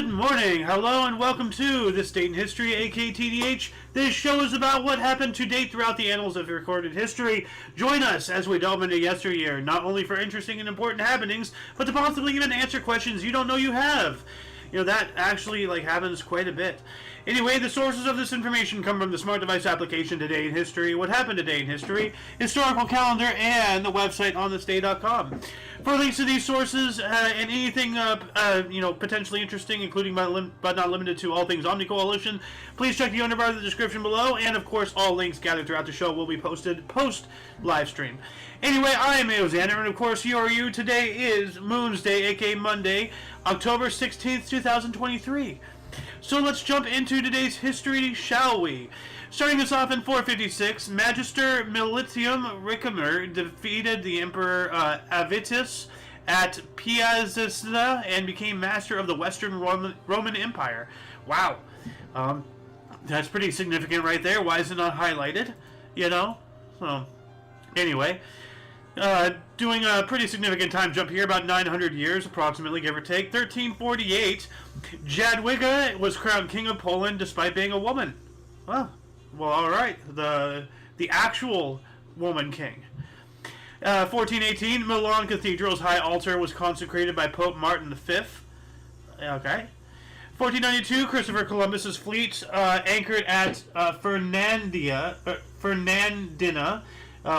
Good morning, hello, and welcome to This Date in History, aka TDH. This show is about what happened to date throughout the annals of recorded history. Join us as we delve into yesteryear, not only for interesting and important happenings, but to possibly even answer questions you don't know you have. You know, that actually happens quite a bit. Anyway, the sources of this information come from the smart device application Today in History, What Happened Today in History, historical calendar, and the website onthisday.com. For links to these sources and anything potentially interesting, including but not limited to all things Omni Coalition, please check the underbar of the description below, and of course all links gathered throughout the show will be posted post live stream. Anyway, I am Xander, and of course you are you. Today is Moon's Day, aka Monday, October 16th, 2023. So let's jump into today's history, shall we? Starting us off in 456, Magister Militium Ricimer defeated the Emperor Avitus at Piacenza and became master of the Western Roman Empire. Wow. That's pretty significant right there. Why is it not highlighted? You know? So, anyway. Doing a pretty significant time jump here, about 900 years approximately, give or take. 1348, Jadwiga was crowned king of Poland despite being a woman. Well, alright. The actual woman king. 1418, Milan Cathedral's high altar was consecrated by Pope Martin V. Okay. 1492, Christopher Columbus's fleet anchored at Fernandina,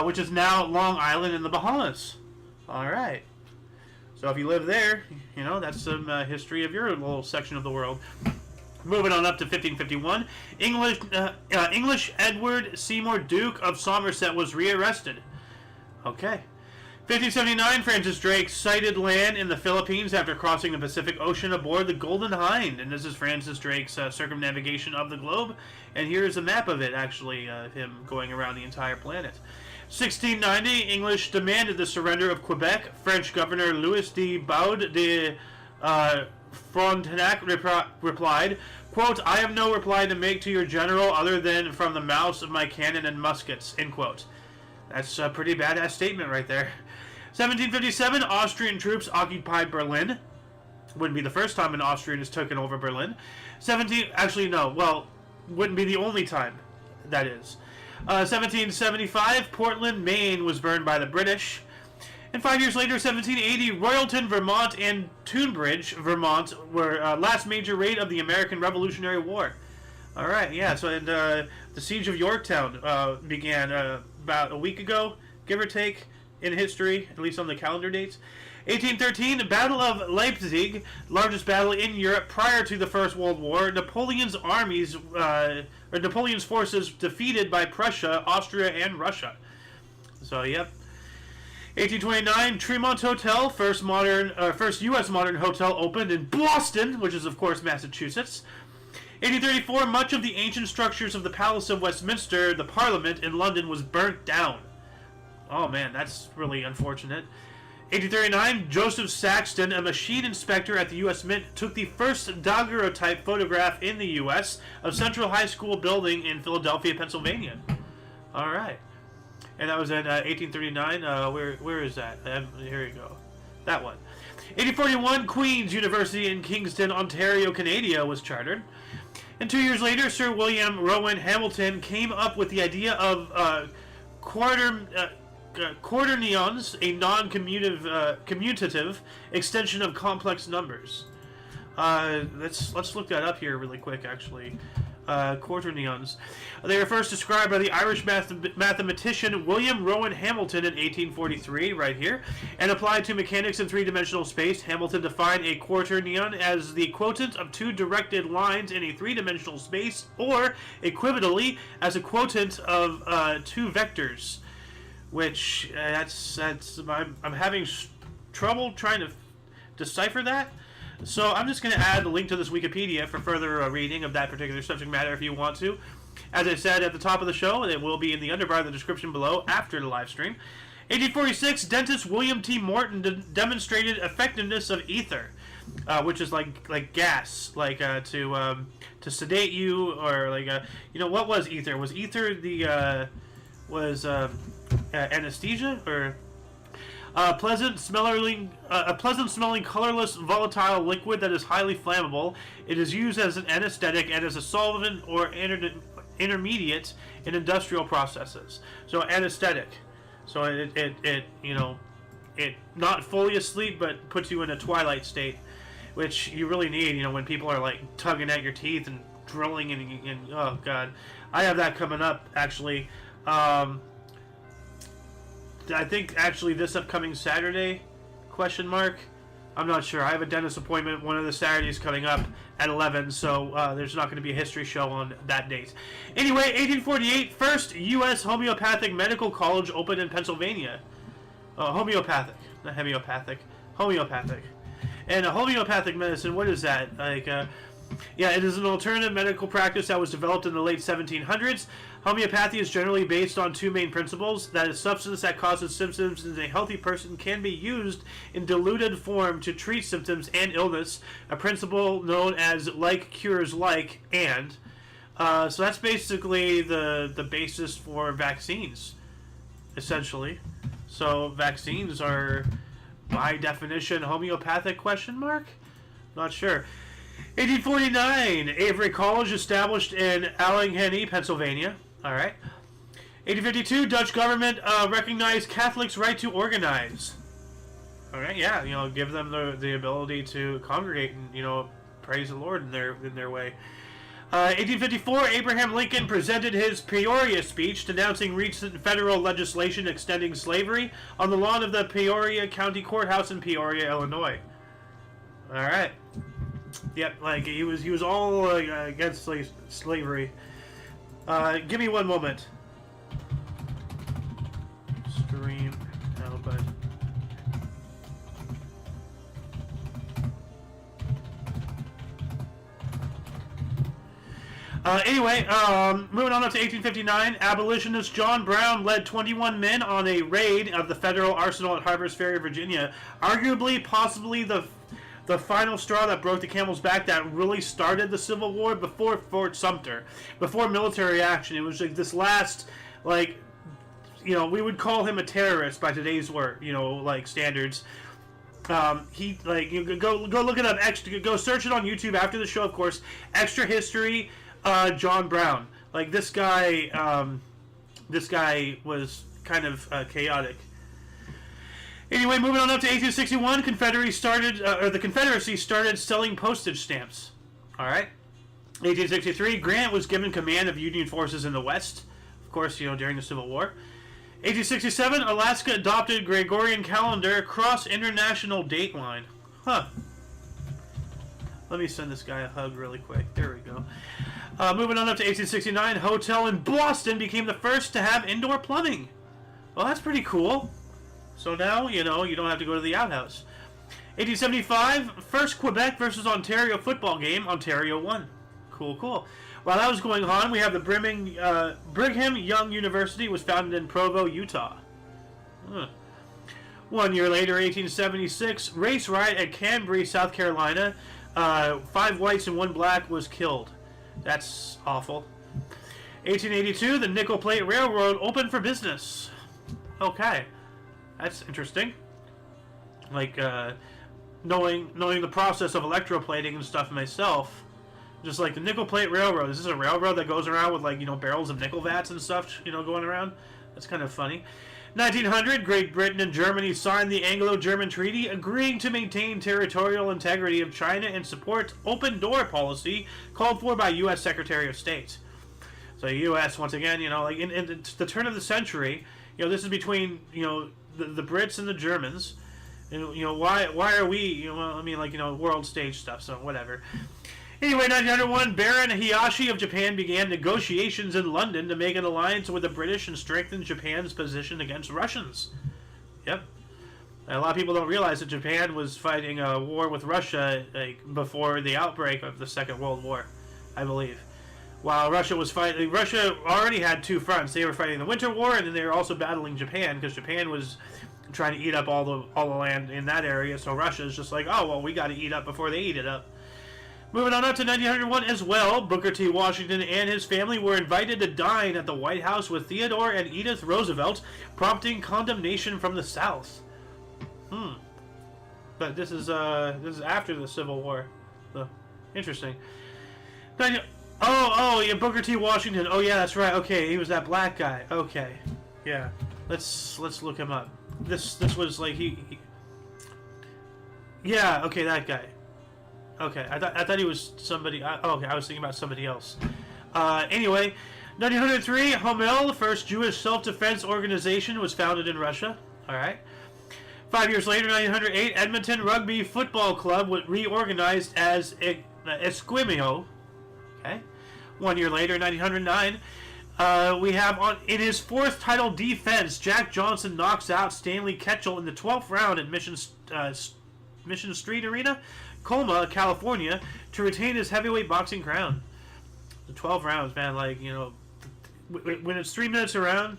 which is now Long Island in the Bahamas. Alright. So if you live there, you know, that's some history of your little section of the world. Moving on up to 1551, English Edward Seymour, Duke of Somerset, was rearrested. Okay. 1579, Francis Drake sighted land in the Philippines after crossing the Pacific Ocean aboard the Golden Hind. And this is Francis Drake's circumnavigation of the globe. And here's a map of it, actually, him going around the entire planet. 1690, English demanded the surrender of Quebec. French Governor Louis de Baud de Frontenac replied, quote, "I have no reply to make to your general other than from the mouths of my cannon and muskets," end quote. That's a pretty badass statement right there. 1757, Austrian troops occupied Berlin. Wouldn't be the first time an Austrian has taken over Berlin. Wouldn't be the only time, that is. 1775, Portland, Maine was burned by the British. And 5 years later, 1780, Royalton, Vermont, and Tunbridge, Vermont, were last major raid of the American Revolutionary War. All right, yeah. So, and the siege of Yorktown began about a week ago, give or take, in history, at least on the calendar dates. 1813, the Battle of Leipzig, largest battle in Europe prior to the First World War. Napoleon's forces defeated by Prussia, Austria, and Russia. So, yep. 1829, Tremont Hotel, first U.S. modern hotel, opened in Boston, which is, of course, Massachusetts. 1834, much of the ancient structures of the Palace of Westminster, the Parliament in London, was burnt down. Oh, man, that's really unfortunate. 1839, Joseph Saxton, a machine inspector at the U.S. Mint, took the first daguerreotype photograph in the U.S. of Central High School building in Philadelphia, Pennsylvania. All right. And that was in 1839. Where is that? Here you go. That one. 1841, Queen's University in Kingston, Ontario, Canada was chartered. And 2 years later, Sir William Rowan Hamilton came up with the idea of quaternions, a non-commutative extension of complex numbers. Let's look that up here really quick, actually. Quaternions. They were first described by the Irish mathematician William Rowan Hamilton in 1843, right here, and applied to mechanics in three-dimensional space. Hamilton defined a quaternion as the quotient of two directed lines in a three-dimensional space, or equivalently as a quotient of two vectors. Which I'm having trouble trying to decipher that. So I'm just going to add the link to this Wikipedia for further reading of that particular subject matter if you want to. As I said at the top of the show, it will be in the underbar of the description below after the live stream. 1846, dentist William T. Morton demonstrated effectiveness of ether, which is like gas, to sedate you, or what was ether? Was ether the anesthesia, or A pleasant smelling, colorless, volatile liquid that is highly flammable. It is used as an anesthetic and as a solvent or intermediate in industrial processes. So anesthetic. So it not fully asleep, but puts you in a twilight state, which you really need. When people are like tugging at your teeth and drilling and oh god, I have that coming up actually. I think actually this upcoming Saturday, ? I'm not sure. I have a dentist appointment one of the Saturdays coming up at 11, so there's not going to be a history show on that date. Anyway, 1848, first U.S. homeopathic medical college opened in Pennsylvania. Homeopathic, not homeopathic. Homeopathic. And homeopathic medicine, what is that? Like, yeah, it is an alternative medical practice that was developed in the late 1700s. Homeopathy is generally based on two main principles: that a substance that causes symptoms in a healthy person can be used in diluted form to treat symptoms and illness, a principle known as like cures like, and. So that's basically the basis for vaccines, essentially. So vaccines are, by definition, homeopathic ? Not sure. 1849, Avery College established in Allegheny, Pennsylvania. All right. 1852, Dutch government recognized Catholics' right to organize. All right, yeah, give them the ability to congregate and praise the Lord in their way. 1854, Abraham Lincoln presented his Peoria speech denouncing recent federal legislation extending slavery on the lawn of the Peoria County Courthouse in Peoria, Illinois. All right. Yep, like he was all against slavery. Give me one moment. Stream output. Anyway, moving on up to 1859, abolitionist John Brown led 21 men on a raid of the federal arsenal at Harper's Ferry, Virginia. Arguably, possibly the final straw that broke the camel's back that really started the Civil War before Fort Sumter, before military action. It was like this last, we would call him a terrorist by today's word, standards. He go look it up. Go search it on YouTube after the show, of course. Extra history. John Brown. Like this guy was kind of chaotic. Anyway, moving on up to 1861, the Confederacy started selling postage stamps. All right. 1863, Grant was given command of Union forces in the West. Of course, during the Civil War. 1867, Alaska adopted Gregorian calendar across international date line. Huh. Let me send this guy a hug really quick. There we go. Moving on up to 1869, hotel in Boston became the first to have indoor plumbing. Well, that's pretty cool. So now, you don't have to go to the outhouse. 1875, first Quebec versus Ontario football game. Ontario won. Cool. While that was going on, we have the Brigham Young University was founded in Provo, Utah. 1 year later, 1876, race riot at Cambry, South Carolina. 5 whites and 1 black was killed. That's awful. 1882, the Nickel Plate Railroad opened for business. Okay. That's interesting. Like, knowing the process of electroplating and stuff myself, just like the Nickel Plate Railroad. Is this a railroad that goes around with barrels of nickel vats and stuff, going around? That's kind of funny. 1900, Great Britain and Germany signed the Anglo-German Treaty, agreeing to maintain territorial integrity of China and support open door policy called for by U.S. Secretary of State. So U.S. once again, in the turn of the century, this is between the Brits and the Germans, and why are we world stage stuff, so whatever. Anyway, 1901, Baron Hideyoshi of Japan began negotiations in London to make an alliance with the British and strengthen Japan's position against Russians. Yep. And a lot of people don't realize that Japan was fighting a war with Russia before the outbreak of the Second World War, I believe. While Russia was fighting, Russia already had 2 fronts. They were fighting the Winter War, and then they were also battling Japan, because Japan was trying to eat up all the land in that area. So Russia's just like, oh well, we got to eat up before they eat it up. Moving on up to 1901 as well, Booker T. Washington and his family were invited to dine at the White House with Theodore and Edith Roosevelt, prompting condemnation from the South. But this is after the Civil War. So, interesting. Yeah, Booker T. Washington. Oh yeah, that's right. Okay, he was that black guy. Okay, yeah. Let's look him up. This was like he yeah. Okay, that guy. Okay, I thought he was somebody. Okay, I was thinking about somebody else. Anyway, 1903, Homel, the first Jewish self-defense organization, was founded in Russia. All right. 5 years later, 1908, Edmonton Rugby Football Club was reorganized as Esquimio. Okay. 1 year later, 1909, we have in his fourth title defense, Jack Johnson knocks out Stanley Ketchel in the 12th round at Mission Street Arena, Colma, California, to retain his heavyweight boxing crown. The 12 rounds, man, like, you know, when it's 3 minutes around,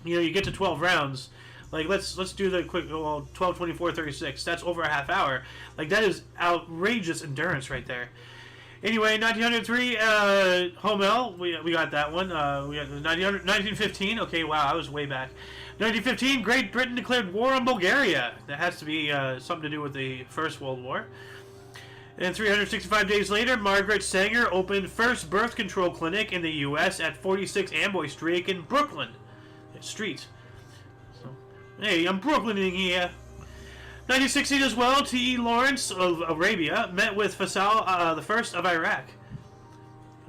you know, you get to 12 rounds. Like, let's do the quick, 12, 24, 36. That's over a half hour. Like, that is outrageous endurance right there. Anyway, 1903, Homel, we got that one. We got 1915. Okay, wow, I was way back. 1915, Great Britain declared war on Bulgaria. That has to be something to do with the First World War. And 365 days later, Margaret Sanger opened first birth control clinic in the U.S. at 46 Amboy Street in Brooklyn. Street. So, hey, I'm Brooklyning here. 1916 as well, T.E. Lawrence of Arabia met with Faisal I of Iraq.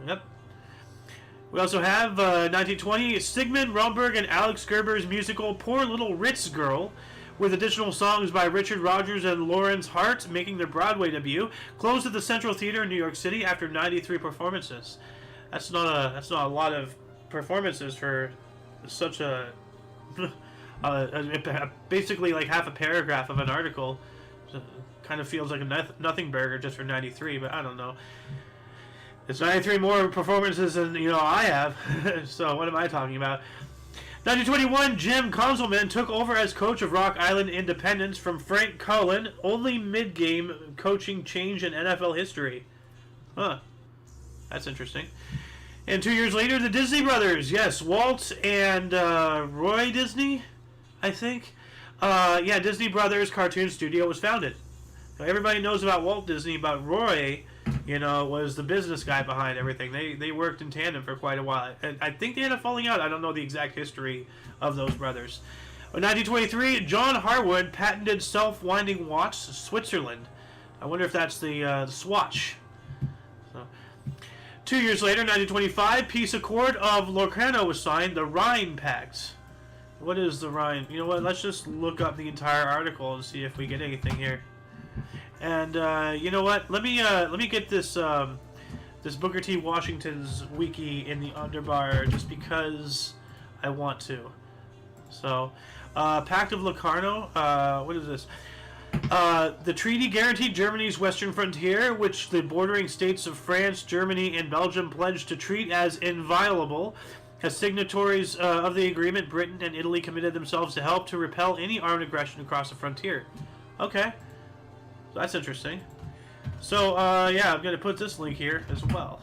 Yep. We also have 1920, Sigmund Romberg and Alex Gerber's musical Poor Little Ritz Girl, with additional songs by Richard Rodgers and Lawrence Hart making their Broadway debut, closed at the Central Theater in New York City after 93 performances. That's not a lot of performances for such a basically like half a paragraph of an article. So kind of feels like a nothing burger just for 93, but I don't know. It's 93 more performances than, you know, I have. So what am I talking about? 1921, Jim Konzelman took over as coach of Rock Island Independence from Frank Cullen, only mid-game coaching change in NFL history. Huh. That's interesting. And 2 years later, the Disney Brothers. Yes, Walt and Roy Disney, I think. Yeah, Disney Brothers Cartoon Studio was founded. Now, everybody knows about Walt Disney, but Roy, you know, was the business guy behind everything. They worked in tandem for quite a while. And I think they ended up falling out. I don't know the exact history of those brothers. In 1923, John Harwood patented self-winding watch, Switzerland. I wonder if that's the Swatch. So, 2 years later, 1925, Peace Accord of Locarno was signed, the Rhine Pact. What is the Rhine? You know what? Let's just look up the entire article and see if we get anything here. And you know what? Let me get this this Booker T. Washington's wiki in the underbar just because I want to. So, Pact of Locarno. What is this? The treaty guaranteed Germany's western frontier, which the bordering states of France, Germany, and Belgium pledged to treat as inviolable. As signatories of the agreement, Britain and Italy committed themselves to help to repel any armed aggression across the frontier. Okay. That's interesting. So, yeah, I'm going to put this link here as well.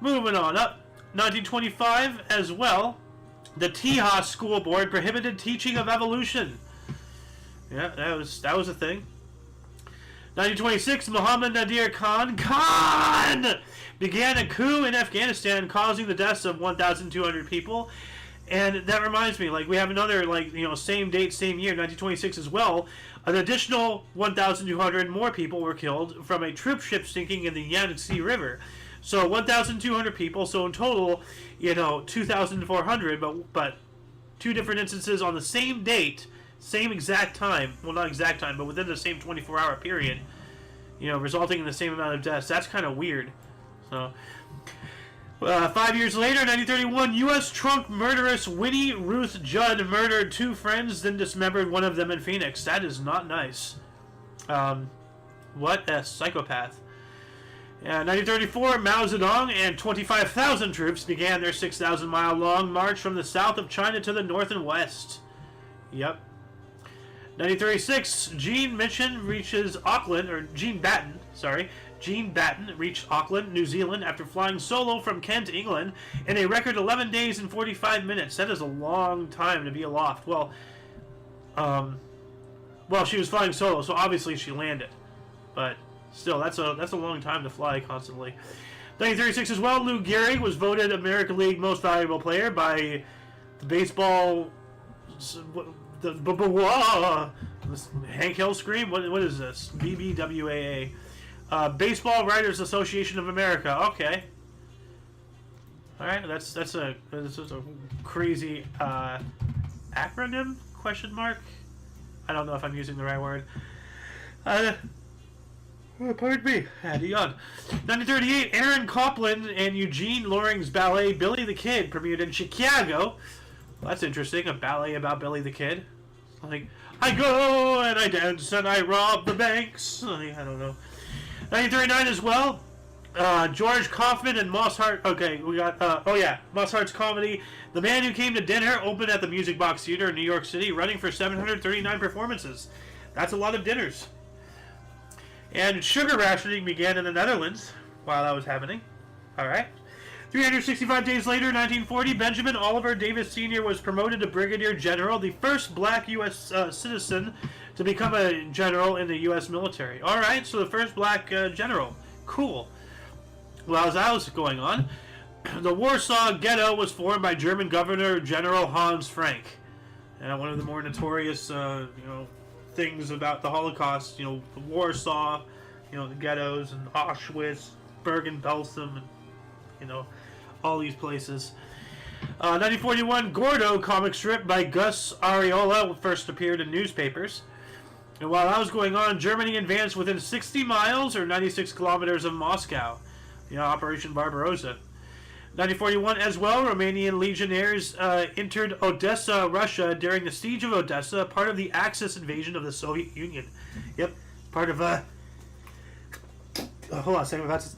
Moving on up. 1925 as well. The TDH School Board prohibited teaching of evolution. Yeah, that was a thing. 1926, Mohammed Nadir Khan began a coup in Afghanistan, causing the deaths of 1,200 people. And that reminds me, like, we have another, like, you know, same date, same year, 1926 as well. An additional 1,200 more people were killed from a troop ship sinking in the Yangtze River. So 1,200 people. So in total, you know, 2,400. But two different instances on the same date, same exact time. Well, not exact time, but within the same 24-hour period. You know, resulting in the same amount of deaths. That's kind of weird. So. 5 years later, 1931, U.S. trunk murderess Winnie Ruth Judd murdered two friends, then dismembered one of them in Phoenix. That is not nice. What a psychopath. 1934, Mao Zedong and 25,000 troops began their 6,000-mile-long march from the south of China to the north and west. Yep. 1936, Jean Batten reached Auckland, New Zealand after flying solo from Kent, England in a record 11 days and 45 minutes. That is a long time to be aloft. Well, Well, she was flying solo, so obviously she landed. But still, that's a long time to fly constantly. 1936 as well, Lou Gehrig was voted American League Most Valuable Player by the baseball... Hank Hill Scream? What is this? BBWAA. Baseball Writers Association of America. Okay. Alright, that's a crazy acronym? Question mark? I don't know if I'm using the right word. Pardon me. I had a yawn. 1938, Aaron Copland and Eugene Loring's ballet Billy the Kid premiered in Chicago. Well, that's interesting. A ballet about Billy the Kid. Like, I go and I dance and I rob the banks. I don't know. 1939 as well. George Kaufman and Moss Hart. Okay, we got. Moss Hart's comedy The Man Who Came to Dinner opened at the Music Box Theater in New York City, running for 739 performances. That's a lot of dinners. And sugar rationing began in the Netherlands while that was happening. Alright. 365 days later, 1940, Benjamin Oliver Davis Sr. was promoted to Brigadier General, the first black U.S. Citizen to become a general in the U.S. military. Alright, so the first black general. Cool. Well, as that was going on, the Warsaw Ghetto was formed by German Governor General Hans Frank. One of the more notorious, things about the Holocaust, Warsaw, the ghettos, and Auschwitz, Bergen-Belsen, and, all these places. 1941, Gordo comic strip by Gus Ariola first appeared in newspapers. And while that was going on, Germany advanced within 60 miles or 96 kilometers of Moscow. Operation Barbarossa. 1941 as well, Romanian legionnaires entered Odessa, Russia during the siege of Odessa, part of the Axis invasion of the Soviet Union. Yep, part of hold on a second, that's...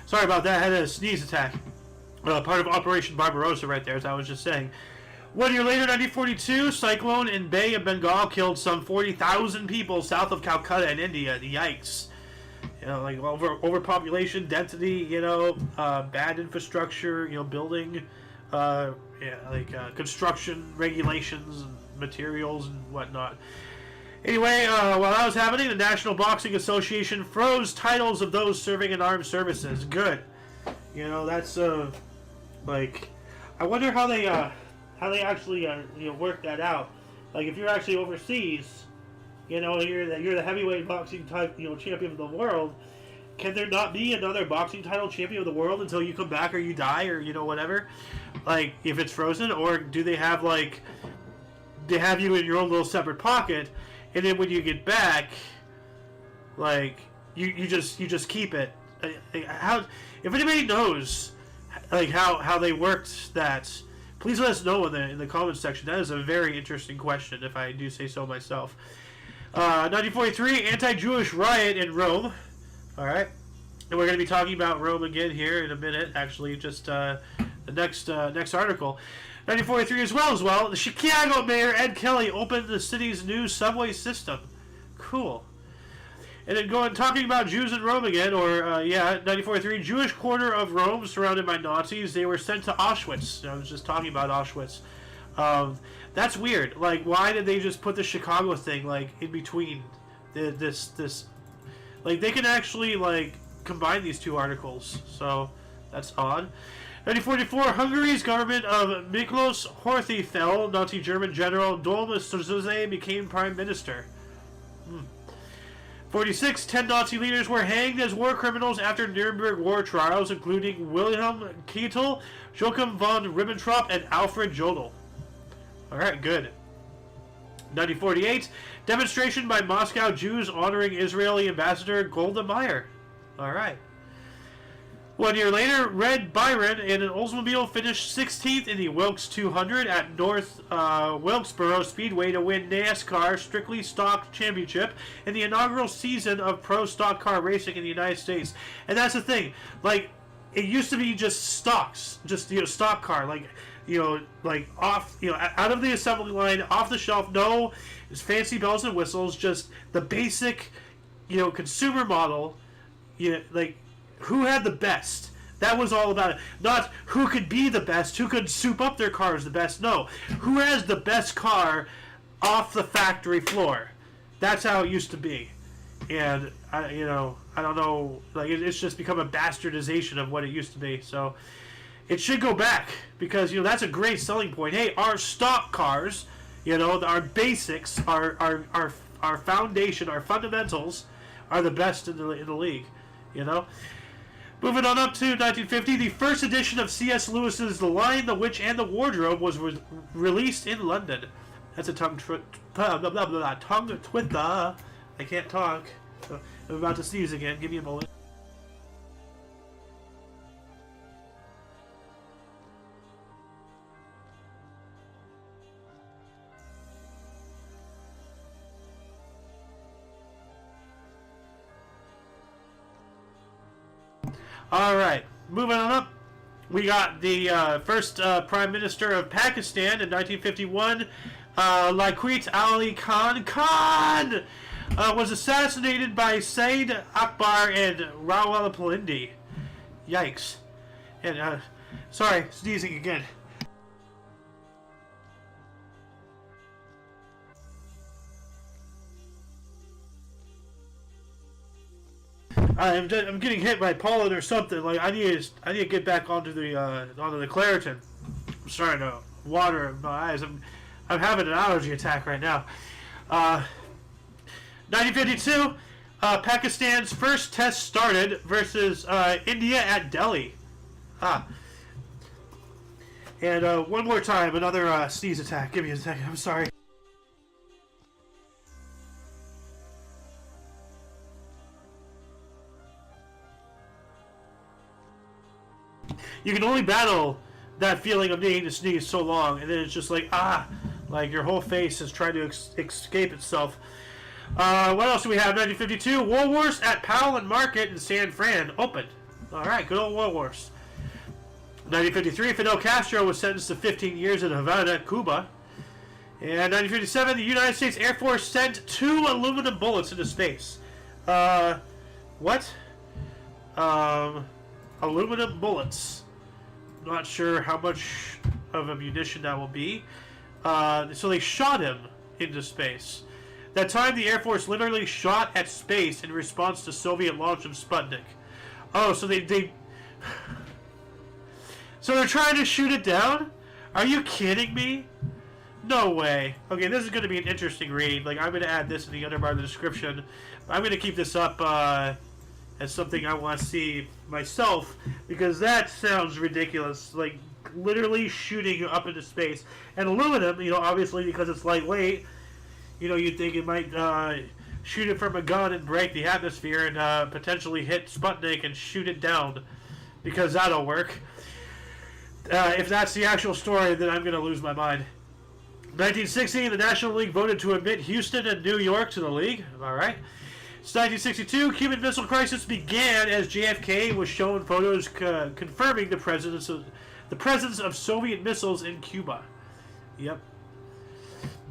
Sorry about that, I had a sneeze attack. Part of Operation Barbarossa right there, as I was just saying. 1 year later, 1942, cyclone in Bay of Bengal killed some 40,000 people south of Calcutta in India. Yikes. Overpopulation, density, bad infrastructure, building, construction regulations and materials and whatnot. Anyway, while that was happening, the National Boxing Association froze titles of those serving in armed services. Good. That's, I wonder how they actually, work that out. Like, if you're actually overseas, you're the heavyweight boxing champion of the world, can there not be another boxing title champion of the world until you come back or you die or, whatever? Like, if it's frozen, or do they have, they have you in your own little separate pocket, and then when you get back, you just keep it. How, if anybody knows, how they worked that, please let us know in the comments section. That is a very interesting question, if I do say so myself. 1943, anti-Jewish riot in Rome. All right, and we're going to be talking about Rome again here in a minute. Actually, just the next article. 1943 as well. The Chicago mayor, Ed Kelly, opened the city's new subway system. Cool. And then talking about Jews in Rome again, 1943, Jewish quarter of Rome surrounded by Nazis. They were sent to Auschwitz. I was just talking about Auschwitz. That's weird. Why did they just put the Chicago thing, in between this? They can actually, combine these two articles. So, that's odd. 1944, Hungary's government of Miklos Horthy fell. Nazi German General Dolmas Suze became prime minister. 46, 10 Nazi leaders were hanged as war criminals after Nuremberg war trials, including Wilhelm Keitel, Joachim von Ribbentrop, and Alfred Jodl. Alright, good. 1948, demonstration by Moscow Jews honoring Israeli ambassador Golda Meir. Alright. 1 year later, Red Byron in an Oldsmobile finished 16th in the Wilkes 200 at North Wilkesboro Speedway to win NASCAR Strictly Stock Championship in the inaugural season of pro stock car racing in the United States. And that's the thing, it used to be just stocks, just stock car, like off, out of the assembly line, off the shelf. No, it's fancy bells and whistles. Just the basic, consumer model. Like who had the best. That was all about it. Not who could be the best, who could soup up their cars the best. No, who has the best car off the factory floor. That's how it used to be. And I don't know. Like it's just become a bastardization of what it used to be. So it should go back because that's a great selling point. Hey, our stock cars, our basics, our foundation, our fundamentals, are the best in the league. Moving on up to 1950, the first edition of C.S. Lewis's *The Lion, the Witch, and the Wardrobe* was released in London. That's a tongue twister. I can't talk. I'm about to sneeze again. Give me a moment. Alright, moving on up. We got the first Prime Minister of Pakistan in 1951, Liaquat Ali Khan was assassinated by Said Akbar and Rawalpindi. Yikes. And, sorry, sneezing again. I'm getting hit by pollen or something. Like I need to get back onto the Claritin. I'm starting to water my eyes. I'm having an allergy attack right now. 1952, Pakistan's first test started versus India at Delhi. And one more time, another sneeze attack. Give me a second. I'm sorry. You can only battle that feeling of needing to sneeze so long, and then it's just like your whole face is trying to escape itself. What else do we have? 1952, War Wars at Powell and Market in San Fran opened. All right, good old War Wars. 1953, Fidel Castro was sentenced to 15 years in Havana, Cuba. And 1957, the United States Air Force sent 2 aluminum bullets into space. What? Aluminum bullets. Not sure how much of a munition that will be. So they shot him into space. That time, the Air Force literally shot at space in response to Soviet launch of Sputnik. Oh, so so they're trying to shoot it down? Are you kidding me? No way. Okay, this is going to be an interesting read. Like, I'm going to add this in the other bar of the description. I'm going to keep this up as something I want to see myself, because that sounds ridiculous. Like, literally shooting up into space. And aluminum, obviously because it's lightweight, you'd think it might shoot it from a gun and break the atmosphere and potentially hit Sputnik and shoot it down, because that'll work. If that's the actual story, then I'm going to lose my mind. 1960, the National League voted to admit Houston and New York to the league. All right. It's 1962, Cuban Missile Crisis began as JFK was shown photos confirming the presence of Soviet missiles in Cuba. Yep.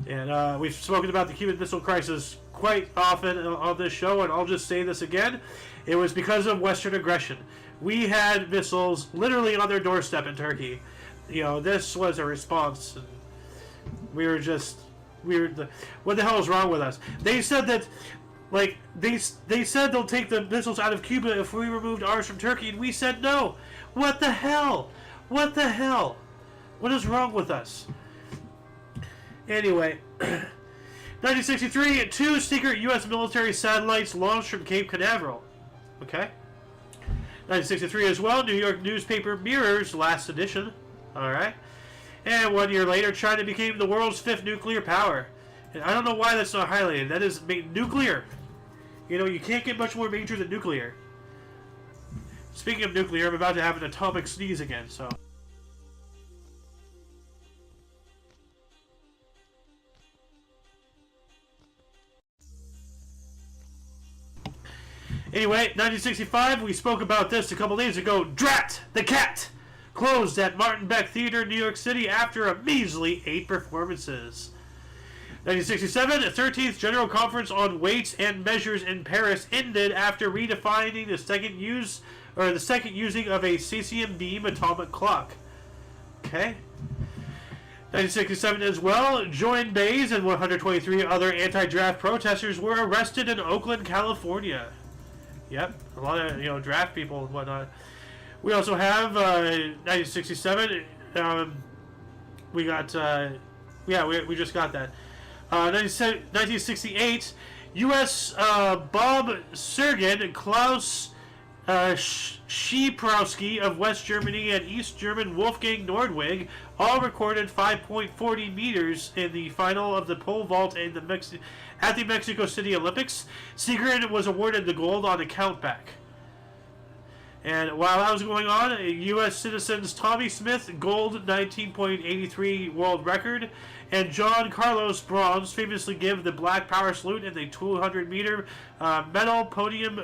And we've spoken about the Cuban Missile Crisis quite often on this show, and I'll just say this again. It was because of Western aggression. We had missiles literally on their doorstep in Turkey. This was a response. What the hell is wrong with us? They said that, they said they'll take the missiles out of Cuba if we removed ours from Turkey, and we said no. What the hell? What the hell? What is wrong with us? Anyway, 1963, 2 secret U.S. military satellites launched from Cape Canaveral. Okay. 1963 as well, New York newspaper Mirror's last edition. Alright. And 1 year later, China became the world's 5th nuclear power. And I don't know why that's not highlighted. That is nuclear. You can't get much more major than nuclear. Speaking of nuclear, I'm about to have an atomic sneeze again, so... Anyway, 1965, we spoke about this a couple days ago. Drat the cat! closed at Martin Beck Theater in New York City after a measly 8 performances. 1967, the 13th General Conference on Weights and Measures in Paris ended after redefining the second using of a cesium beam atomic clock. Okay. 1967 as well, Joan Baez and 123 other anti-draft protesters were arrested in Oakland, California. Yep, a lot of draft people and whatnot. We also have 1967. We got we just got that. 1968, U.S. Bob Sergen and Klaus Schiprowski of West Germany and East German Wolfgang Nordwig all recorded 5.40 meters in the final of the pole vault at the Mexico City Olympics. Sigrid was awarded the gold on a countback. And while that was going on, U.S. citizens Tommy Smith, gold 19.83 world record, and John Carlos bronze, famously give the Black Power salute in the 200-meter medal podium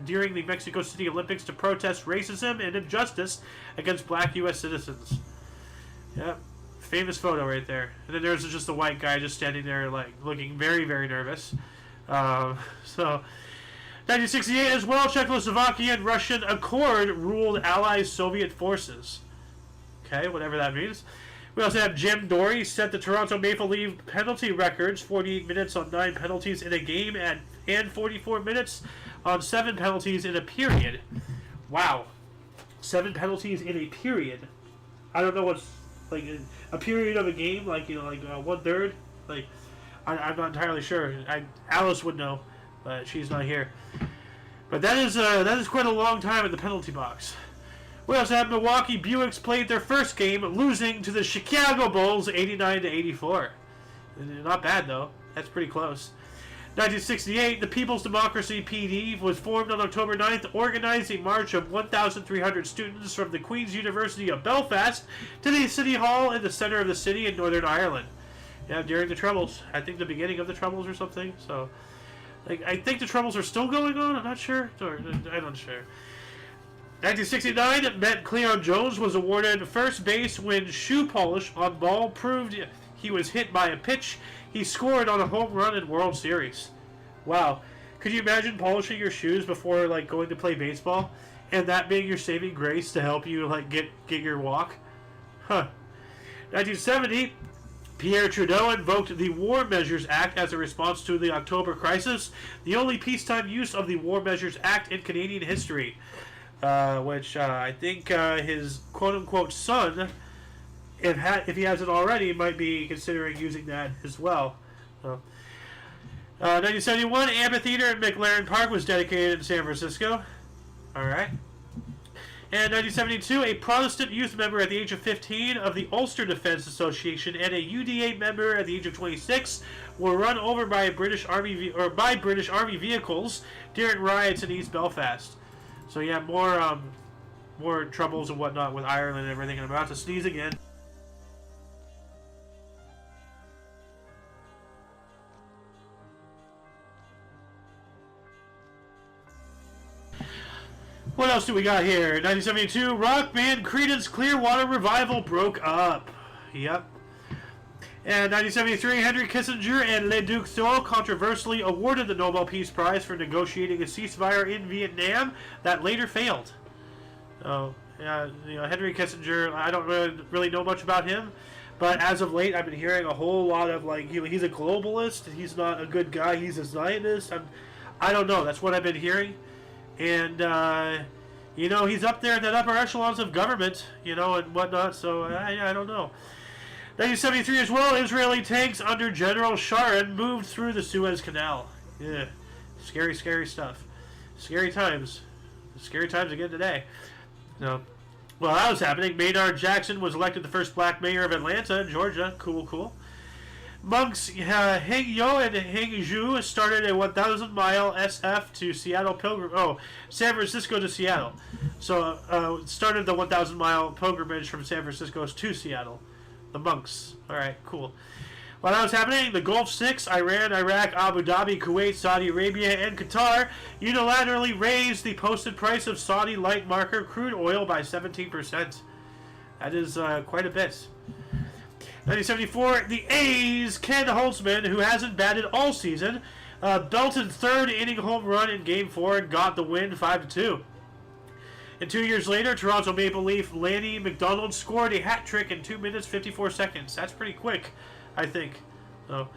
during the Mexico City Olympics to protest racism and injustice against black U.S. citizens. Yep, famous photo right there. And then there's just a white guy just standing there, like looking very, very nervous. 1968 as well, Czechoslovakia and Russian accord ruled Allied Soviet forces. Okay, whatever that means. We also have Jim Dory set the Toronto Maple Leaf penalty records, 48 minutes on 9 penalties in a game and 44 minutes on 7 penalties in a period. Wow. 7 penalties in a period. I don't know what's, like, a period of a game, like, one-third. Like, I'm not entirely sure. Alice would know, but she's not here. But that is quite a long time in the penalty box. We also have Milwaukee Buicks played their first game, losing to the Chicago Bulls 89-84. Not bad, though. That's pretty close. 1968, the People's Democracy PD was formed on October 9th, organized a march of 1,300 students from the Queen's University of Belfast to the City Hall in the center of the city in Northern Ireland. Yeah, during the Troubles. I think the beginning of the Troubles or something. So, I think the Troubles are still going on. I'm not sure. I'm not sure. 1969, Met Cleon Jones was awarded first base when shoe polish on ball proved he was hit by a pitch he scored on a home run in World Series. Wow. Could you imagine polishing your shoes before going to play baseball and that being your saving grace to help you get your walk? Huh. 1970, Pierre Trudeau invoked the War Measures Act as a response to the October crisis, the only peacetime use of the War Measures Act in Canadian history. Which I think his quote-unquote son, if he hasn't already, might be considering using that as well. 1971, Amphitheater in McLaren Park was dedicated in San Francisco. Alright. And 1972, a Protestant youth member at the age of 15 of the Ulster Defence Association and a UDA member at the age of 26 were run over by British Army vehicles during riots in East Belfast. So yeah, more troubles and whatnot with Ireland and everything. And I'm about to sneeze again. What else do we got here? 1972, rock band Creedence Clearwater Revival broke up. Yep. And 1973, Henry Kissinger and Le Duc Tho controversially awarded the Nobel Peace Prize for negotiating a ceasefire in Vietnam that later failed. Oh, yeah, Henry Kissinger, I don't really know much about him, but as of late, I've been hearing a whole lot of he's a globalist. He's not a good guy. He's a Zionist. I don't know. That's what I've been hearing, and he's up there in that upper echelons of government, and whatnot. So I don't know. 1973 as well, Israeli tanks under General Sharon moved through the Suez Canal. Yeah, scary, scary stuff. Scary times. Scary times again today. While that was happening, Maynard Jackson was elected the first black mayor of Atlanta, Georgia. Cool, cool. Monks Heng Yo and Heng Zhu started a 1,000-mile SF to Seattle pilgrim. San Francisco to Seattle. So started the 1,000-mile pilgrimage from San Francisco to Seattle. The monks. Alright, cool. While that was happening, the Gulf Six, Iran, Iraq, Abu Dhabi, Kuwait, Saudi Arabia, and Qatar unilaterally raised the posted price of Saudi light marker crude oil by 17%. That is quite a bit. 1974, the A's, Ken Holtzman, who hasn't batted all season, belted third inning home run in Game 4 and got the win 5-2. And 2 years later, Toronto Maple Leaf Lanny McDonald scored a hat trick in 2 minutes 54 seconds. That's pretty quick, I think. So,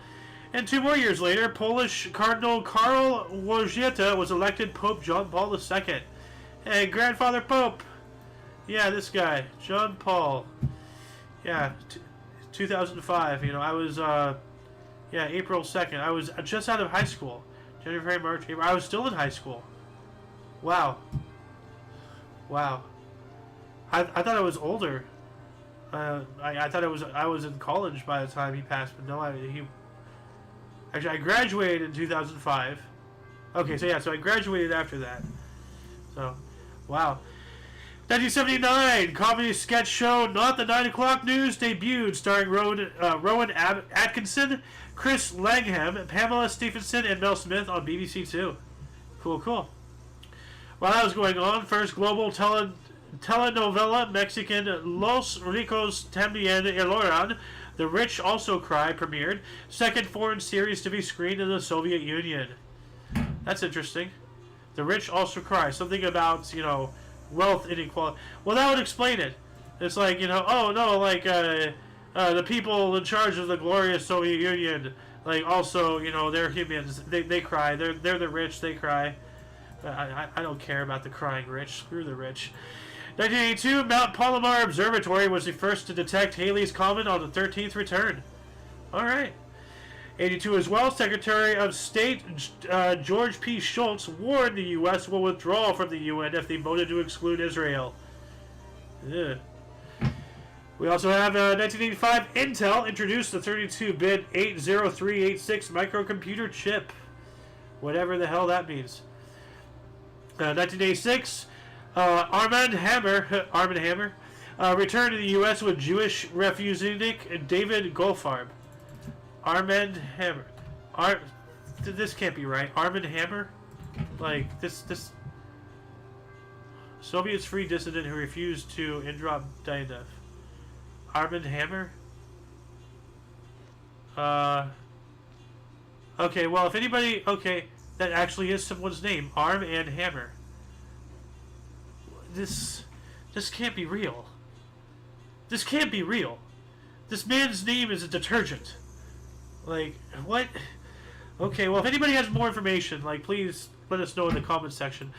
and 2 more years later, Polish Cardinal Karl Wojtyła was elected Pope John Paul II. Hey, Grandfather Pope. Yeah, this guy, John Paul. Yeah, 2005. You know, I was, April 2nd. I was just out of high school. January, March, April. I was still in high school. Wow. Wow. I thought I was older. I thought I was in college by the time he passed, but no, actually I graduated in 2005. Okay, so I graduated after that. So, wow. 1979, comedy sketch show Not the 9 O'Clock News debuted, starring Rowan Atkinson, Chris Langham, Pamela Stephenson, and Mel Smith on BBC Two. Cool. While that was going on, first global telenovela Mexican Los Ricos También Lloran, The Rich Also Cry, premiered. Second foreign series to be screened in the Soviet Union. That's interesting. The Rich Also Cry. Something about, wealth inequality. Well, that would explain it. It's like, the people in charge of the glorious Soviet Union, like, also, they're humans. They cry. They're the rich. They cry. I don't care about the crying rich. Screw the rich. 1982, Mount Palomar Observatory was the first to detect Halley's Comet on the 13th return. All right. 82 as well, Secretary of State George P. Shultz warned the U.S. will withdraw from the UN if they voted to exclude Israel. Ugh. We also have 1985, Intel introduced the 32-bit 80386 microcomputer chip. Whatever the hell that means. 1986, Armand Hammer returned to the U.S. with Jewish refugee David Goldfarb. Armand Hammer. This can't be right. Armand Hammer? Like, this Soviets free dissident who refused to Indra Dayanov. Armand Hammer? Okay, well, if anybody... Okay, that actually is someone's name. Arm and Hammer. This can't be real. This can't be real. This man's name is a detergent. Like, what? Okay, well, if anybody has more information, like, please let us know in the comments section.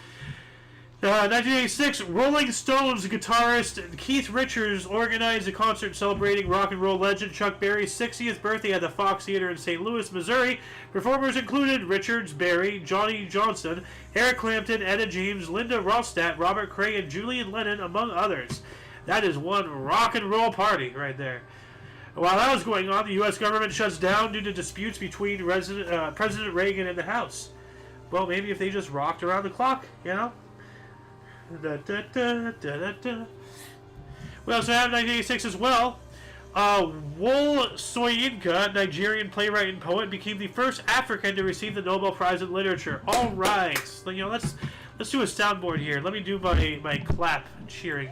1986, Rolling Stones guitarist Keith Richards organized a concert celebrating rock and roll legend Chuck Berry's 60th birthday at the Fox Theater in St. Louis, Missouri. Performers included Richards, Berry, Johnny Johnson, Eric Clapton, Etta James, Linda Ronstadt, Robert Cray, and Julian Lennon, among others. That is one rock and roll party right there. While that was going on, the U.S. government shuts down due to disputes between President Reagan and the House. Well, maybe if they just rocked around the clock, We also have 1986 as well. Wole Soyinka, Nigerian playwright and poet, became the first African to receive the Nobel Prize in Literature. All right, let's do a soundboard here. Let me do my clap cheering.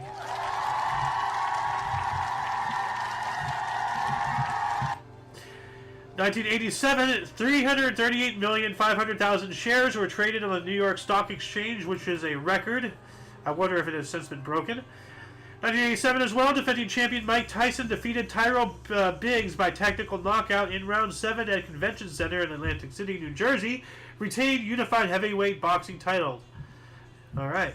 1987, 338,500,000 shares were traded on the New York Stock Exchange, which is a record. I wonder if it has since been broken. 1987 as well, defending champion Mike Tyson defeated Tyrell Biggs by technical knockout in round 7 at Convention Center in Atlantic City, New Jersey, retained unified heavyweight boxing title. Alright.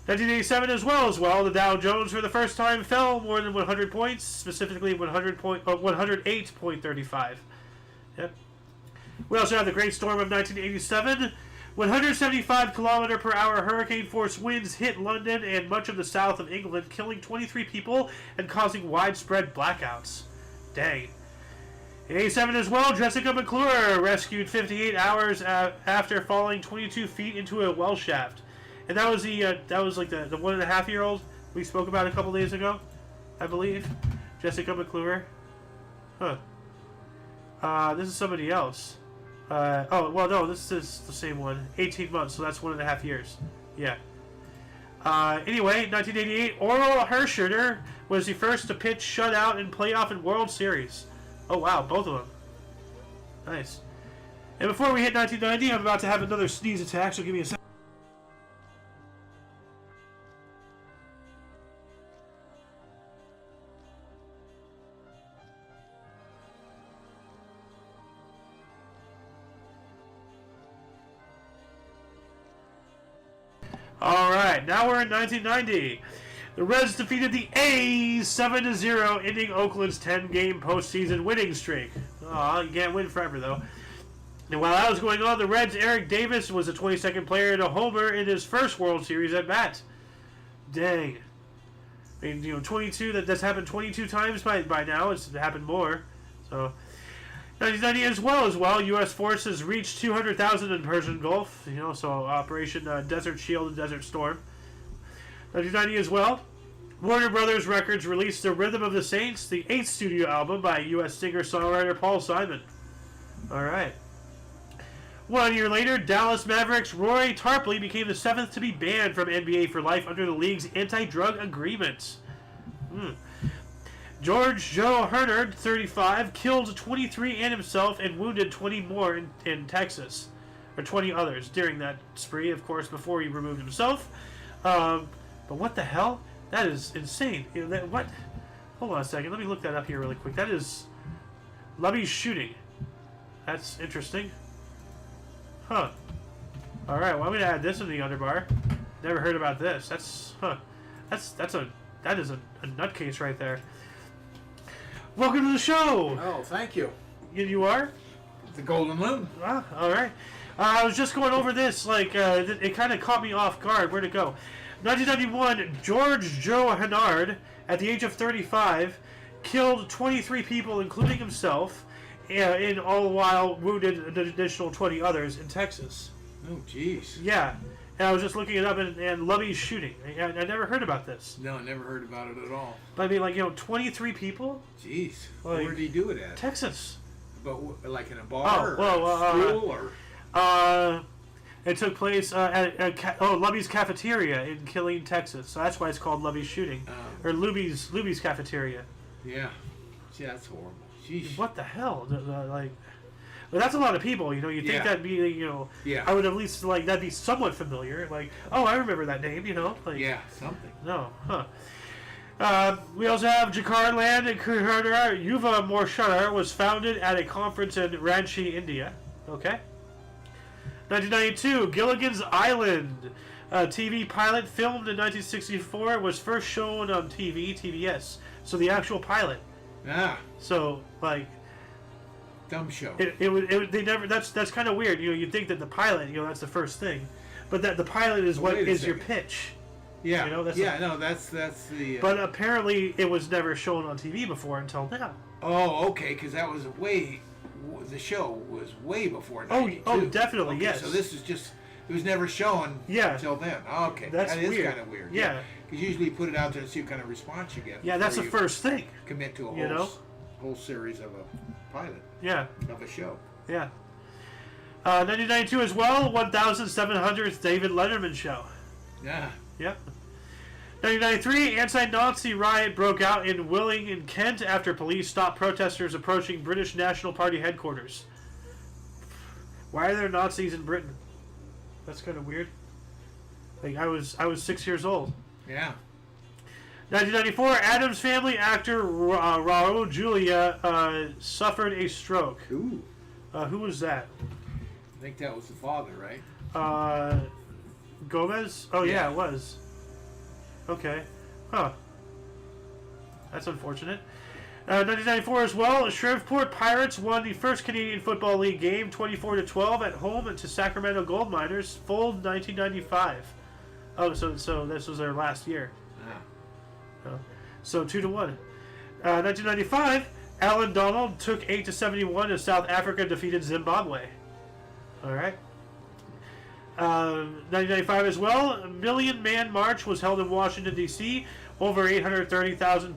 1987 as well, the Dow Jones for the first time fell more than 100 points, specifically 108.35. Yep. We also have the Great Storm of 1987. 175 km per hour hurricane force winds hit London and much of the south of England, killing 23 people and causing widespread blackouts. Dang. In 87 as well, Jessica McClure rescued 58 hours after falling 22 feet into a well shaft. And that was the 1.5-year-old we spoke about a couple days ago, I believe. Jessica McClure. Huh. This is somebody else. No, this is the same one. 18 months, so that's 1.5 years. Yeah. Anyway, 1988, Orel Hershiser was the first to pitch shutout in playoff and World Series. Oh wow, both of them. Nice. And before we hit 1990, I'm about to have another sneeze attack, so give me a second. Alright, now we're in 1990. The Reds defeated the A's 7-0, ending Oakland's 10-game postseason winning streak. Aw, you can't win forever, though. And while that was going on, the Reds' Eric Davis was the 22nd player to homer in his first World Series at bat. Dang. I mean, 22, that's happened 22 times by now. It's happened more. So, 1990 as well, U.S. forces reached 200,000 in Persian Gulf. So Operation Desert Shield and Desert Storm. 1990 as well, Warner Brothers Records released The Rhythm of the Saints, the 8th studio album by U.S. singer-songwriter Paul Simon. Alright. 1 year later, Dallas Mavericks' Roy Tarpley became the 7th to be banned from NBA for life under the league's anti-drug agreements. George Joe Hernard, 35, killed 23 and himself and wounded 20 more in Texas. Or 20 others during that spree, of course, before he removed himself. But what the hell? That is insane. What? Hold on a second. Let me look that up here really quick. That is Lubby's shooting. That's interesting. Huh. Alright, well I'm going to add this in the underbar. Never heard about this. That is a nutcase right there. Welcome to the show! Oh, thank you. You are? The Golden Loon. Ah, alright. I was just going over this, it kind of caught me off guard. Where'd it go? 1991, George Joe Hernard, at the age of 35, killed 23 people, including himself, and all the while wounded an additional 20 others in Texas. Oh, jeez. Yeah. And I was just looking it up, and Lubby's shooting. I never heard about this. No, I never heard about it at all. But I mean, 23 people? Jeez. Where did he do it at? Texas. But like in a bar or school or? It took place at Lubby's Cafeteria in Killeen, Texas. So that's why it's called Lubby's Shooting. Or Luby's Cafeteria. Yeah. Yeah, that's horrible. Jeez. What the hell? But that's a lot of people, you'd think that'd be, yeah. I would at least, that'd be somewhat familiar. Oh, I remember that name, yeah, something. No, huh. We also have Jakarland and Kuharda Yuva Morshara was founded at a conference in Ranchi, India. Okay. 1992, Gilligan's Island, a TV pilot filmed in 1964, was first shown on TBS. So the actual pilot. Ah. So, dumb show. They never. That's kind of weird. You'd think that the pilot, that's the first thing, but that the pilot is what is your pitch. Yeah. That's the. But apparently, it was never shown on TV before until now. Oh, okay, because that was the show was way before 92. Oh, definitely, okay, yes. So this is just, it was never shown until then. Oh, okay, that is kind of weird. Yeah. Because usually you put it out there and see what kind of response you get. Yeah, that's the first thing. Commit to a whole series of a pilot. Yeah. Of a show. Yeah. 1992 as well, 1,700th David Letterman show. Yeah. Yep. 1993, anti-Nazi riot broke out in Willing in Kent after police stopped protesters approaching British National Party headquarters. Why are there Nazis in Britain? That's kind of weird. I was 6 years old. Yeah. 1994, Addams Family actor Raul Julia suffered a stroke. Ooh. Who was that? I think that was the father, right? Gomez? Oh, yeah, it was. Okay. Huh. That's unfortunate. 1994 as well, Shreveport Pirates won the first Canadian Football League game 24-12 at home to Sacramento Gold Miners, full 1995. Oh, so this was their last year. So 2-1. 1995, Alan Donald took 8-71 as South Africa defeated Zimbabwe. All right. 1995 as well, a Million Man March was held in Washington, D.C. Over 830,000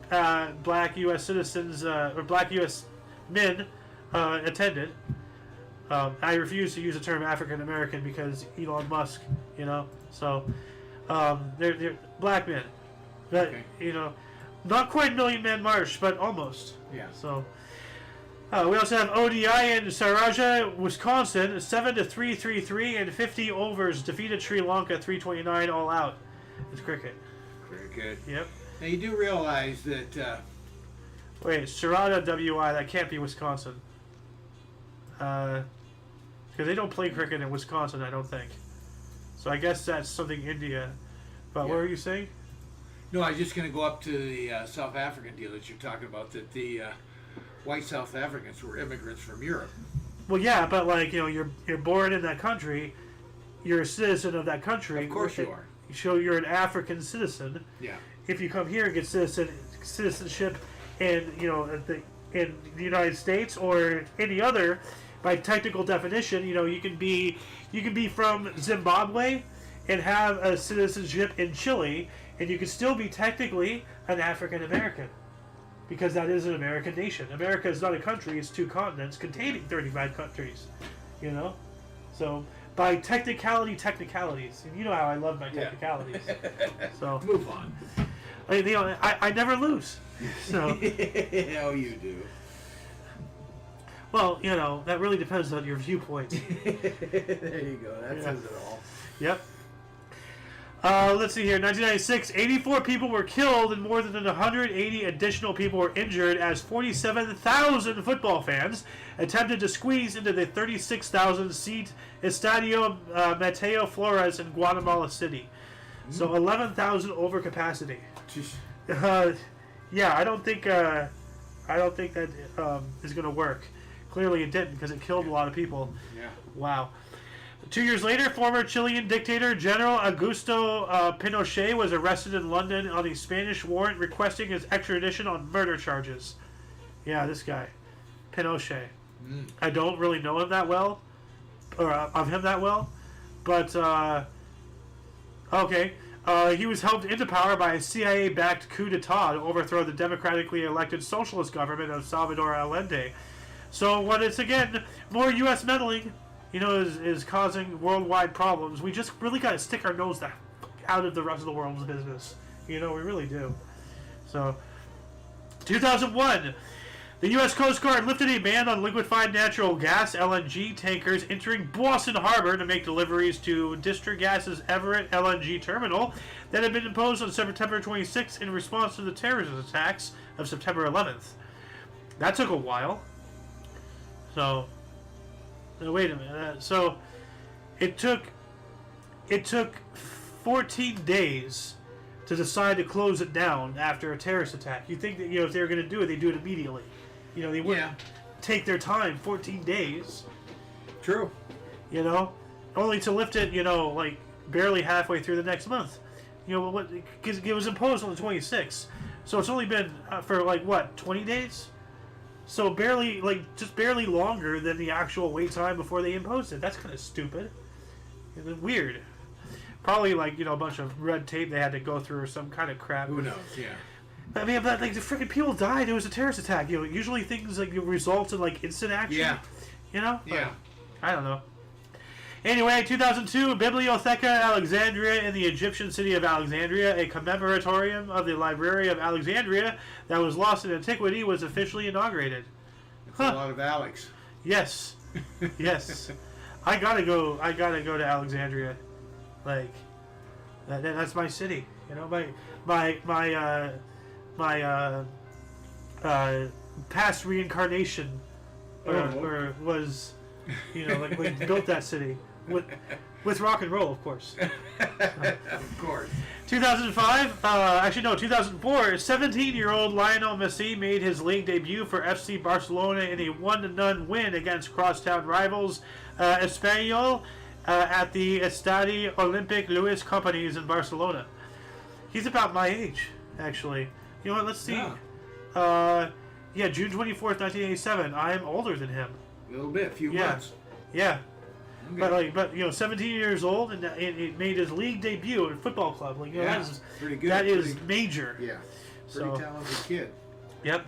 black U.S. citizens, or black U.S. men attended. I refuse to use the term African American because Elon Musk, So, They're black men. But, Okay. you know, not quite Million Man March, but almost. Yeah. So, we also have ODI in Saraja, Wisconsin, 7-3, and 50 overs defeated Sri Lanka 329 all out. It's cricket. Very good. Yep. Now you do realize that Wait, Sarada WI, that can't be Wisconsin. Because they don't play cricket in Wisconsin, I don't think. So I guess that's something India. But what were you saying? no, I was just going to go up to the South African deal that you're talking about. That the white South Africans were immigrants from Europe. Well, yeah, but like, you know, you're born in that country, you're a citizen of that country. Of course you are. So you're an African citizen. Yeah. If you come here and get citizenship in, you know, in the United States or any other, by technical definition, you know, you can be from Zimbabwe and have a citizenship in Chile, and you can still be technically an African American, because that is an American nation. America is not a country; it's two continents containing 35 countries. You know, so by technicalities, and you know how I love my technicalities. So Move on. I never lose. So Oh, you do. well, you know, that really depends on your viewpoint. There you go. That says it all. Yep. Let's see here. 1996, 84 people were killed and more than 180 additional people were injured as 47,000 football fans attempted to squeeze into the 36,000-seat Estadio Mateo Flores in Guatemala City. So 11,000 over capacity. Yeah, I don't think that is going to work. Clearly, it didn't because it killed a lot of people. Yeah. Wow. 2 years later, former Chilean dictator General Augusto Pinochet was arrested in London on a Spanish warrant requesting his extradition on murder charges. Yeah, this guy, Pinochet. I don't really know him that well, or of him that well, but okay. He was helped into power by a CIA-backed coup d'etat to overthrow the democratically elected socialist government of Salvador Allende. So when it's, again, more U.S. meddling, you know, is causing worldwide problems, we just really got to stick our nose out of the rest of the world's business. You know, we really do. So, 2001, the U.S. Coast Guard lifted a ban on liquefied natural gas (LNG) tankers entering Boston Harbor to make deliveries to Distrigas's Everett LNG terminal that had been imposed on September 26th in response to the terrorist attacks of September 11th. That took a while. So, wait a minute. So, it took 14 days to decide to close it down after a terrorist attack. You think that, you know, if they were going to do it, they'd do it immediately. You know, they wouldn't take their time, 14 days. True. You know, only to lift it, you know, like barely halfway through the next month. You know, because it was imposed on the 26th. So it's only been for like, what, 20 days? So barely, like, just barely longer than the actual wait time before they imposed it. That's kind of stupid. And weird. Probably, like, you know, a bunch of red tape they had to go through or some kind of crap. Who knows? Yeah. I mean, but, like, the freaking people died. It was a terrorist attack. You know, usually things, like, result in, like, instant action. Yeah. You know? Yeah. But, I don't know. Anyway, 2002, Bibliotheca Alexandria in the Egyptian city of Alexandria, a commemoratorium of the Library of Alexandria that was lost in antiquity, was officially inaugurated. It's a lot of Alex. Yes. Yes. I gotta go to Alexandria. Like, that's my city. You know, my past reincarnation or was, you know, like built that city with rock and roll, of course. Of course. 2004, 17-year-old Lionel Messi made his league debut for FC Barcelona in a 1-0 win against crosstown rivals Espanyol at the Estadi Olympic Luis Companys in Barcelona. He's about my age, actually. You know what? Let's see. Yeah. June 24th, 1987. I'm older than him. A little bit, a few months. Yeah. Okay. But you know, 17 years old, and it made his league debut at a football club. Like, you know, Yeah, that is pretty good. That is major. Yeah. Pretty talented kid. Yep.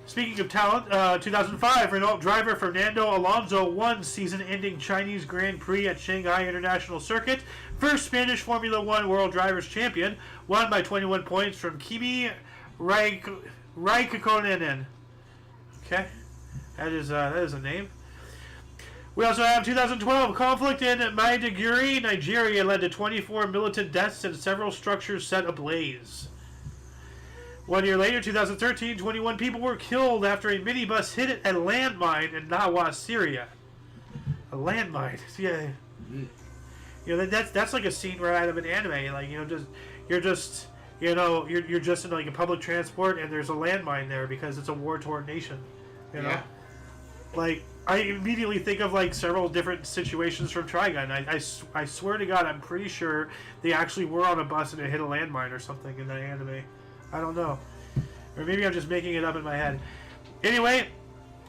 Speaking of talent, 2005, Renault driver Fernando Alonso won season-ending Chinese Grand Prix at Shanghai International Circuit. First Spanish Formula One World Drivers' Champion, won by 21 points from Kimi Raikkonen. Okay, that is a name. We also have 2012 conflict in Maiduguri, Nigeria, led to 24 militant deaths and several structures set ablaze. 1 year later, 2013, 21 people were killed after a minibus hit a landmine in Nawa, Syria. A landmine, yeah. Mm-hmm. You know, that's like a scene right out of an anime. Like, you know, you're just in like a public transport and there's a landmine there because it's a war-torn nation. You know, like I immediately think of like several different situations from Trigun. I swear to God, I'm pretty sure they actually were on a bus and it hit a landmine or something in that anime. I don't know. Or maybe I'm just making it up in my head. Anyway,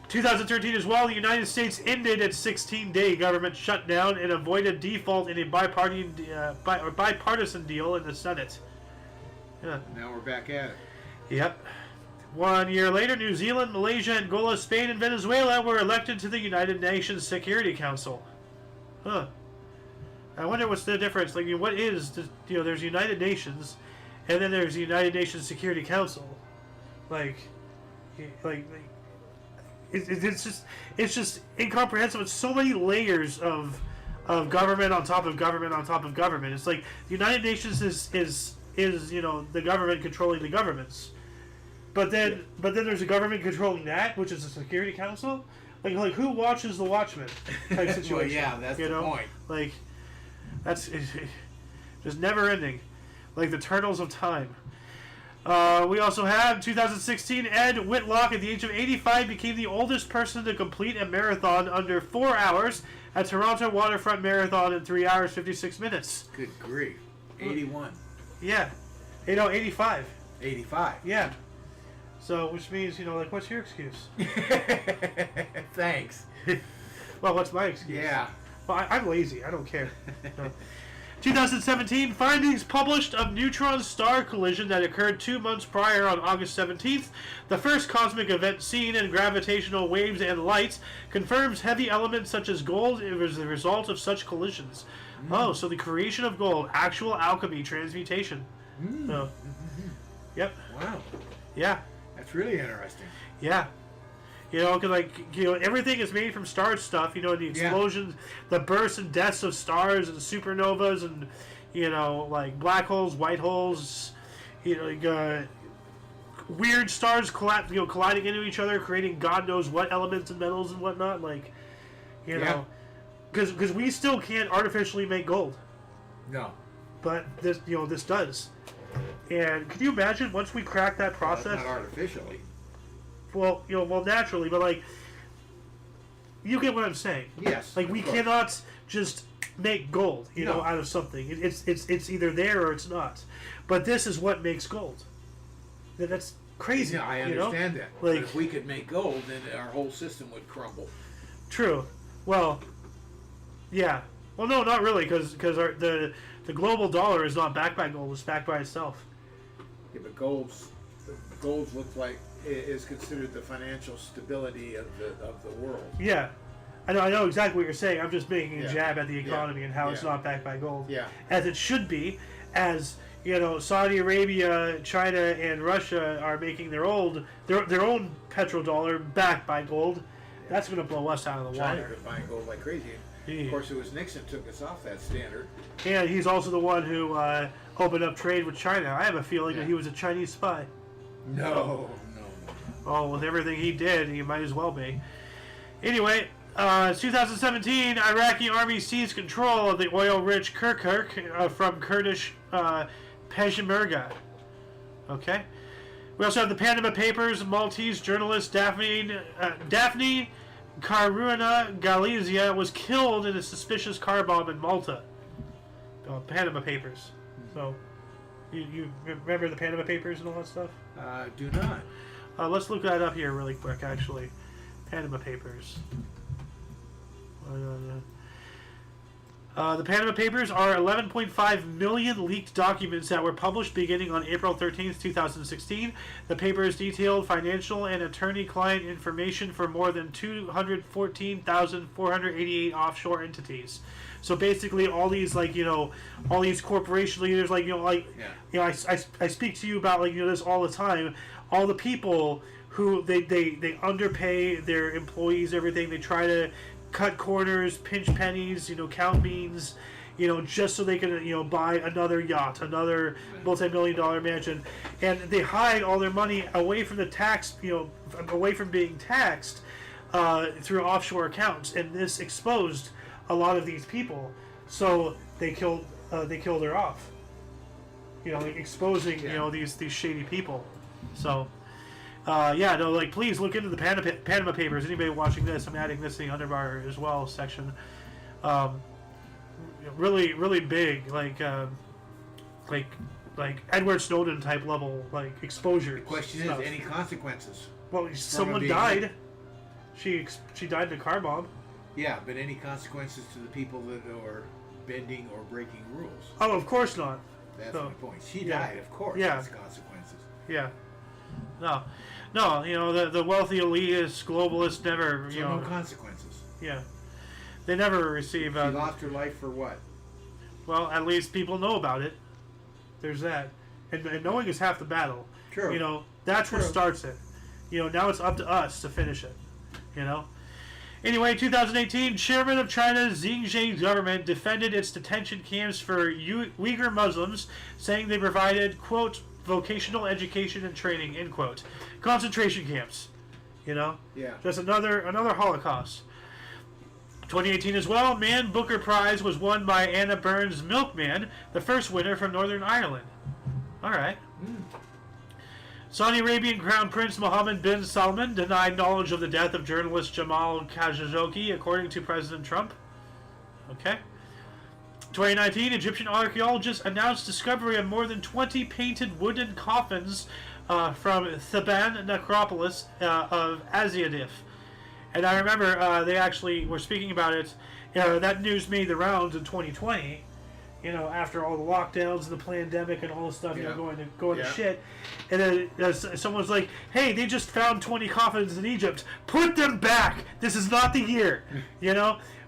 2013 as well, the United States ended its 16-day government shutdown and avoided default in a bipartisan deal in the Senate. Yeah. Now we're back at it. Yep. 1 year later, New Zealand, Malaysia, Angola, Spain, and Venezuela were elected to the United Nations Security Council. Huh. I wonder what's the difference. Like, what is, there's United Nations, and then there's the United Nations Security Council. It's just incomprehensible. It's so many layers of government on top of government on top of government. It's like the United Nations is the government controlling the governments, but then there's a government controlling that, which is the Security Council. Like who watches the Watchmen type situation? Well, yeah, that's the point. Like that's just never ending. Like the turtles of time. We also have 2016. Ed Whitlock, at the age of 85, became the oldest person to complete a marathon under 4 hours at Toronto Waterfront Marathon in 3 hours 56 minutes. Good grief! 81. Yeah, 85. 85. Yeah. So, which means, what's your excuse? Thanks. Well, what's my excuse? Yeah. Well, I'm lazy. I don't care. No. 2017, findings published of neutron star collision that occurred 2 months prior on August 17th. The first cosmic event seen in gravitational waves and lights confirms heavy elements such as gold was the result of such collisions. Oh, so the creation of gold, actual alchemy, transmutation. So, yep. Wow. Yeah. That's really interesting. Yeah. Because everything is made from star stuff. The explosions, the bursts and deaths of stars and supernovas, and like black holes, white holes. Weird stars colliding into each other, creating God knows what elements and metals and whatnot. Because we still can't artificially make gold. No. But this does. And can you imagine once we crack that process? Not artificially. Well, naturally, but you get what I'm saying. Yes. We cannot just make gold, out of something. It's either there or it's not. But this is what makes gold. That's crazy. Yeah, I understand that. But if we could make gold, then our whole system would crumble. True. Well, yeah. Well, no, not really, because the global dollar is not backed by gold; it's backed by itself. Yeah, but gold's looks like is considered the financial stability of the world. Yeah, I know exactly what you're saying. I'm just making a jab at the economy and how it's not backed by gold. Yeah, as it should be. As Saudi Arabia, China, and Russia are making their own petrodollar backed by gold. Yeah. That's going to blow us out of the water. China was buying gold like crazy. Of course, it was Nixon took us off that standard. And he's also the one who opened up trade with China. I have a feeling that he was a Chinese spy. No. Oh, with everything he did, he might as well be. Anyway, 2017, Iraqi army seized control of the oil-rich Kirkuk from Kurdish Peshmerga. Okay. We also have the Panama Papers. Maltese journalist Daphne Caruana Galizia was killed in a suspicious car bomb in Malta. Panama Papers. So, you remember the Panama Papers and all that stuff? Do not. Let's look that up here really quick, actually. Panama Papers. The Panama Papers are 11.5 million leaked documents that were published beginning on April 13th, 2016. The papers detailed financial and attorney-client information for more than 214,488 offshore entities. So basically, all these all these corporation leaders, I speak to you about this all the time. All the people who they underpay their employees, everything. They try to cut corners, pinch pennies, count beans, just so they can, buy another yacht, another multi-million-dollar mansion, and they hide all their money away from the tax, away from being taxed through offshore accounts, and this exposed a lot of these people, so they killed her off, exposing these shady people, so. Please look into the Panama Papers. Anybody watching this, I'm adding this to the Underbar as well section. Really, really big, like Edward Snowden type level, exposure. The question stuff. is, any consequences? Well, someone died. She died in a car bomb. Yeah, but any consequences to the people that are bending or breaking rules? Oh, of course not. That's my point. She died, of course. Yeah. There's consequences. Yeah. No, the wealthy elitists, globalists never, no consequences. Yeah, they never receive. She lost her life for what? Well, at least people know about it. There's that, and knowing is half the battle. True. That's what starts it. Now it's up to us to finish it. Anyway, 2018, chairman of China's Xi government defended its detention camps for Uyghur Muslims, saying they provided, quote, vocational education and training, end quote. Concentration camps. Yeah. Just another Holocaust. 2018 as well, Man Booker Prize was won by Anna Burns' Milkman, the first winner from Northern Ireland. Alright. Saudi Arabian Crown Prince Mohammed bin Salman denied knowledge of the death of journalist Jamal Khashoggi, according to President Trump. Okay. 2019, Egyptian archaeologists announced discovery of more than 20 painted wooden coffins from Theban necropolis of Asiadif. And I remember they actually were speaking about it. That news made the rounds in 2020. After all the lockdowns and the pandemic and all the stuff, going to shit. And then someone's like, "Hey, they just found 20 coffins in Egypt. Put them back. This is not the year."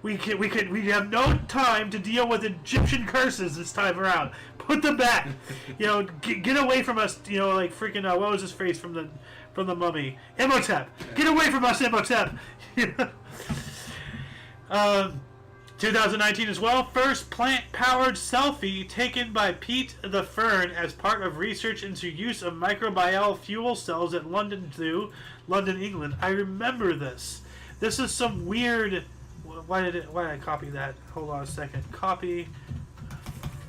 We have no time to deal with Egyptian curses this time around. Put them back. Get away from us. Like freaking what was his face from the Mummy? Imhotep. Get away from us, Imhotep. 2019 as well. First plant-powered selfie taken by Pete the Fern as part of research into use of microbial fuel cells at London Zoo, London, England. I remember this. This is some weird. Why did I copy that? Hold on a second. Copy.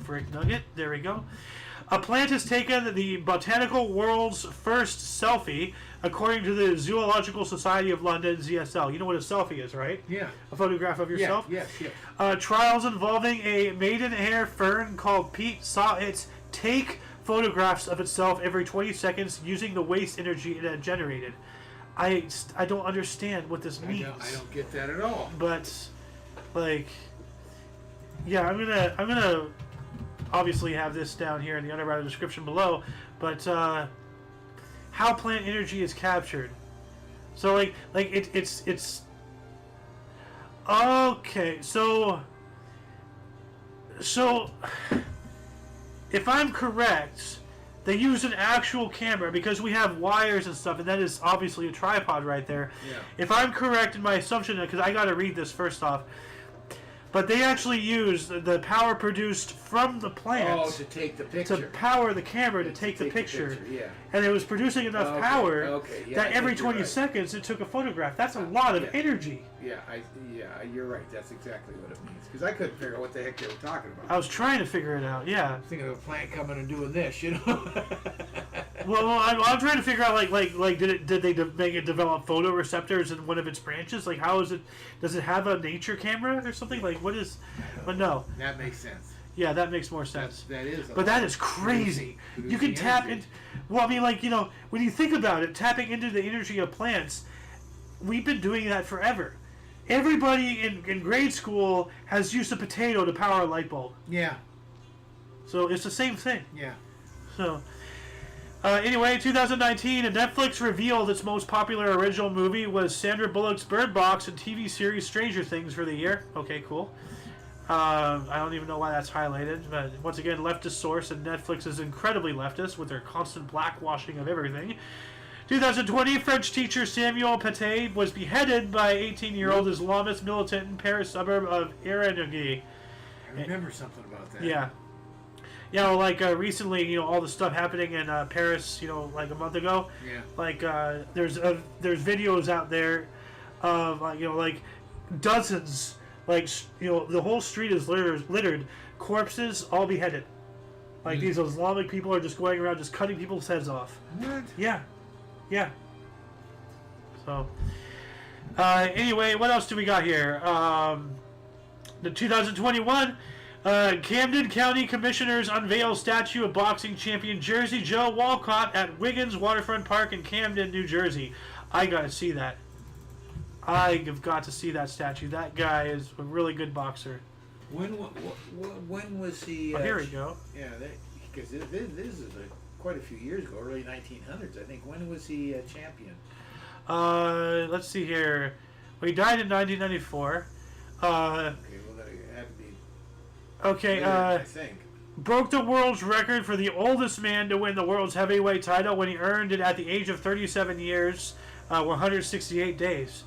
Frick nugget. There we go. A plant has taken the botanical world's first selfie, according to the Zoological Society of London, ZSL. You know what a selfie is, right? Yeah. A photograph of yourself? Yes. Trials involving a maidenhair fern called Pete saw it take photographs of itself every 20 seconds using the waste energy it had generated. I don't understand what this means. I don't get that at all. But, I'm gonna obviously have this down here in the underwriter description below. But how plant energy is captured. So it's okay. So if I'm correct, they use an actual camera because we have wires and stuff, and that is obviously a tripod right there. Yeah. If I'm correct in my assumption, because I got to read this first off, but they actually use the power produced from the plant to take the picture. to power the camera to take the picture. Yeah. And it was producing enough power that every 20 right. seconds it took a photograph. That's a lot of energy. Yeah, you're right. That's exactly what it means. Because I couldn't figure out what the heck they were talking about. I was trying to figure it out. Yeah. I was thinking of a plant coming and doing this, you know. Well, I'm trying to figure out did they make it develop photoreceptors in one of its branches? Like, how is it? Does it have a nature camera or something? Like, what is? But no. That makes sense. Yeah, that makes more sense. That is. But that is crazy. You can tap into. Well, I mean, when you think about it, tapping into the energy of plants, we've been doing that forever. everybody in grade school has used a potato to power a light bulb. Yeah. So it's the same thing. Yeah. So, anyway, 2019, Netflix revealed its most popular original movie was Sandra Bullock's Bird Box and TV series Stranger Things for the year. Okay, cool. I don't even know why that's highlighted, but once again, leftist source, and Netflix is incredibly leftist with their constant blackwashing of everything. 2020, French teacher Samuel Paty was beheaded by 18-year-old Islamist militant in Paris suburb of Erigny. I remember something about that. Yeah. You know, like recently, you know, all the stuff happening in Paris, you know, like a month ago. Yeah. Like there's videos out there of you know, like dozens, like you know, the whole street is littered corpses, all beheaded. Like these Islamic people are just going around just cutting people's heads off. What? Yeah. Yeah. So, anyway, what else do we got here? The 2021 Camden County Commissioners unveil statue of boxing champion Jersey Joe Walcott at Wiggins Waterfront Park in Camden, New Jersey. I gotta see that. I have got to see that statue. That guy is a really good boxer. When was he? Oh, here we go. Yeah, because this is quite a few years ago, early 1900s, I think. When was he champion? Let's see here. Well, he died in 1994. Okay, well, that had to be. Okay, later, I think. Broke the world's record for the oldest man to win the world's heavyweight title when he earned it at the age of 37 years, 168 days.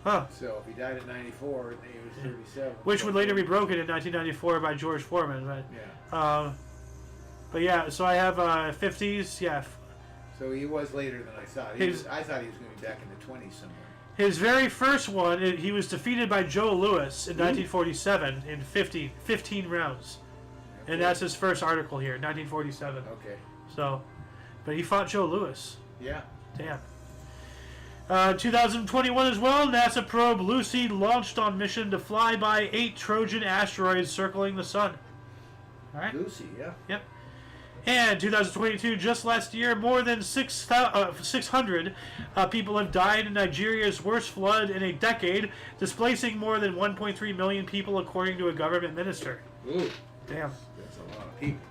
Huh. So if he died in 94, and he was 37. Which would later be broken in 1994 by George Foreman. But, yeah. But yeah, so I have 50s, yeah. So he was later than I thought. I thought he was going to be back in the 20s somewhere. His very first one, he was defeated by Joe Louis in 1947 in 15 rounds. Okay. And that's his first article here, 1947. Okay. So, but he fought Joe Louis. Yeah. Damn. 2021 as well, NASA probe Lucy launched on mission to fly by 8 Trojan asteroids circling the sun. All right. Lucy, yeah. Yep. And 2022, just last year, more than 600 people have died in Nigeria's worst flood in a decade, displacing more than 1.3 million people, according to a government minister. Ooh. Damn. That's a lot of people.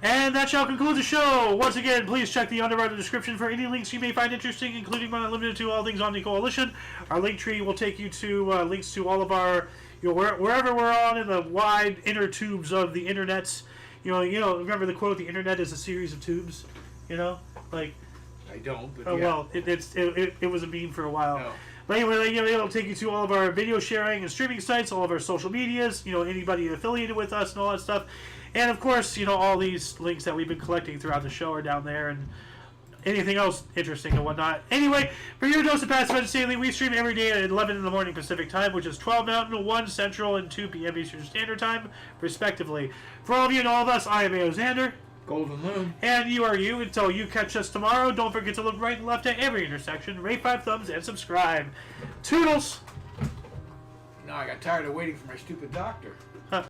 And that shall conclude the show. Once again, please check the underwriter description for any links you may find interesting, including but not limited to all things Omni Coalition. Our link tree will take you to links to all of our, you know, wherever we're on in the wide inner tubes of the internets. You know. Remember the quote: "The internet is a series of tubes." You know, like. I don't. But Oh yeah. well, it was a meme for a while. No. But anyway, like, you know, it'll take you to all of our video sharing and streaming sites, all of our social medias. You know, anybody affiliated with us and all that stuff. And of course, you know, all these links that we've been collecting throughout the show are down there, and anything else interesting and whatnot. Anyway, for your dose of Passive Understanding, we stream every day at 11 in the morning Pacific Time, which is 12 Mountain, 1 Central, and 2 p.m. Eastern Standard Time, respectively. For all of you and all of us, I am Xander. Golden Loon. And you are you. Until you catch us tomorrow, don't forget to look right and left at every intersection, rate 5 thumbs, and subscribe. Toodles! No, I got tired of waiting for my stupid doctor.